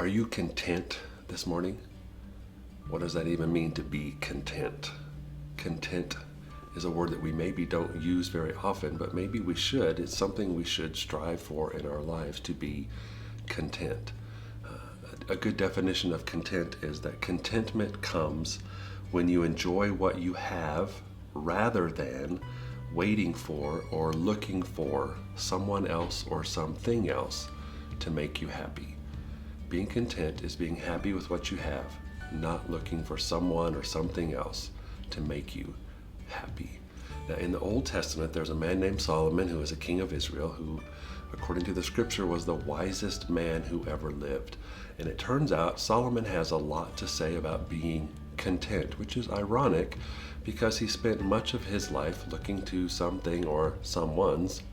Are you content this morning? What does that even mean to be content? Content is a word that we maybe don't use very often, but maybe we should. It's something we should strive for in our lives, to be content. A good definition of content is that contentment comes when you enjoy what you have rather than waiting for or looking for someone else or something else to make you happy. Being content is being happy with what you have, not looking for someone or something else to make you happy. Now, in the Old Testament, there's a man named Solomon who was a king of Israel who, according to the scripture, was the wisest man who ever lived. And it turns out Solomon has a lot to say about being content, which is ironic because he spent much of his life looking to something or someone's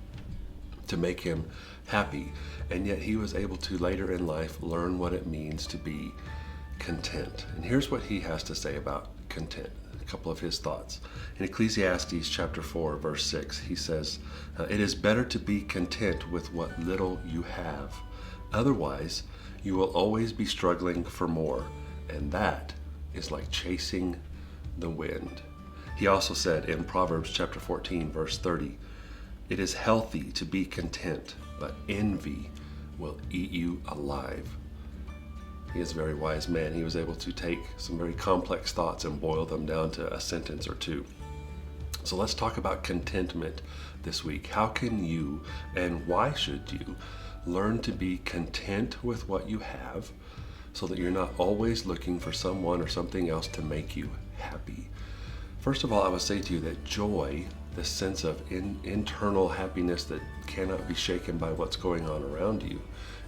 to make him happy. And yet he was able to later in life learn what it means to be content. And here's what he has to say about content, a couple of his thoughts. In Ecclesiastes chapter 4, verse 6, he says, "It is better to be content with what little you have. Otherwise, you will always be struggling for more, and that is like chasing the wind." He also said in Proverbs chapter 14, verse 30, "It is healthy to be content, but envy will eat you alive." He is a very wise man. He was able to take some very complex thoughts and boil them down to a sentence or two. So let's talk about contentment this week. How can you, and why should you, learn to be content with what you have so that you're not always looking for someone or something else to make you happy? First of all, I would say to you that joy, this sense of internal happiness that cannot be shaken by what's going on around you,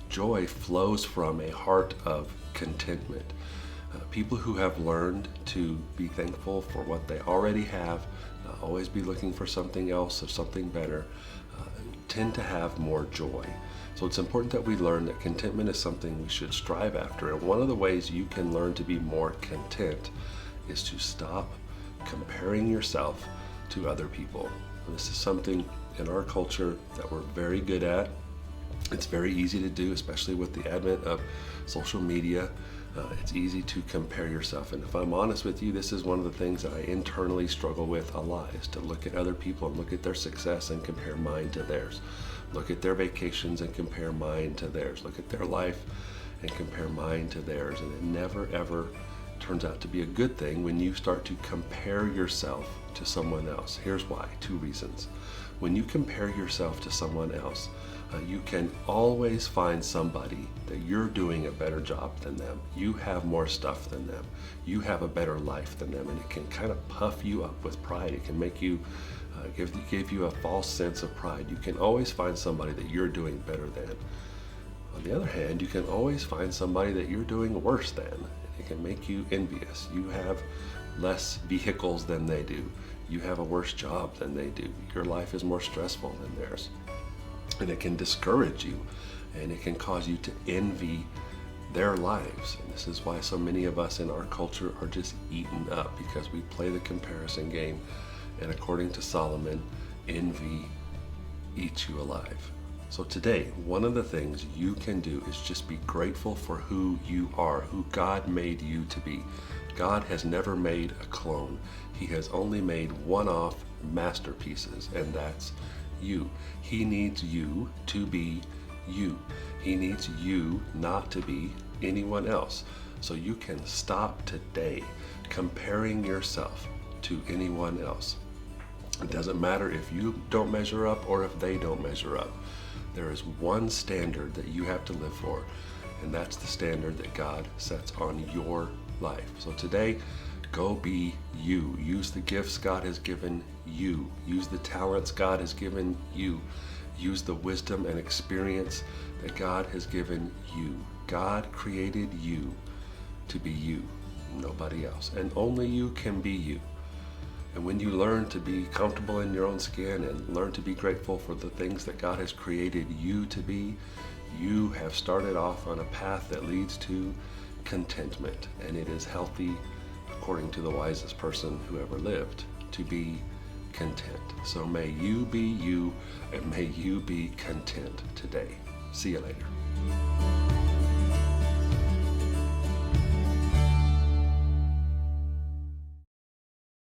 joy flows from a heart of contentment. People who have learned to be thankful for what they already have, not always be looking for something else or something better, tend to have more joy. So it's important that we learn that contentment is something we should strive after. And one of the ways you can learn to be more content is to stop comparing yourself to other people. And this is something in our culture that we're very good at. It's very easy to do, especially with the advent of social media. It's easy to compare yourself. And if I'm honest with you, this is one of the things that I internally struggle with a lot, is to look at other people and look at their success and compare mine to theirs. Look at their vacations and compare mine to theirs. Look at their life and compare mine to theirs. And it never, ever turns out to be a good thing when you start to compare yourself to someone else. Here's why. Two reasons. When you compare yourself to someone else, you can always find somebody that you're doing a better job than them. You have more stuff than them. You have a better life than them, and it can kind of puff you up with pride. It can make you give you a false sense of pride. You can always find somebody that you're doing better than. On the other hand, you can always find somebody that you're doing worse than. It can make you envious. You have less vehicles than they do. You have a worse job than they do. Your life is more stressful than theirs. And it can discourage you, and it can cause you to envy their lives. And this is why so many of us in our culture are just eaten up, because we play the comparison game. And according to Solomon, envy eats you alive. So today, one of the things you can do is just be grateful for who you are, who God made you to be. God has never made a clone. He has only made one-off masterpieces, and that's you. He needs you to be you. He needs you not to be anyone else. So you can stop today comparing yourself to anyone else. It doesn't matter if you don't measure up or if they don't measure up. There is one standard that you have to live for, and that's the standard that God sets on your life. So today, go be you. Use the gifts God has given you. Use the talents God has given you. Use the wisdom and experience that God has given you. God created you to be you, nobody else. And only you can be you. And when you learn to be comfortable in your own skin and learn to be grateful for the things that God has created you to be, you have started off on a path that leads to contentment. And it is healthy, according to the wisest person who ever lived, to be content. So may you be you, and may you be content today. See you later.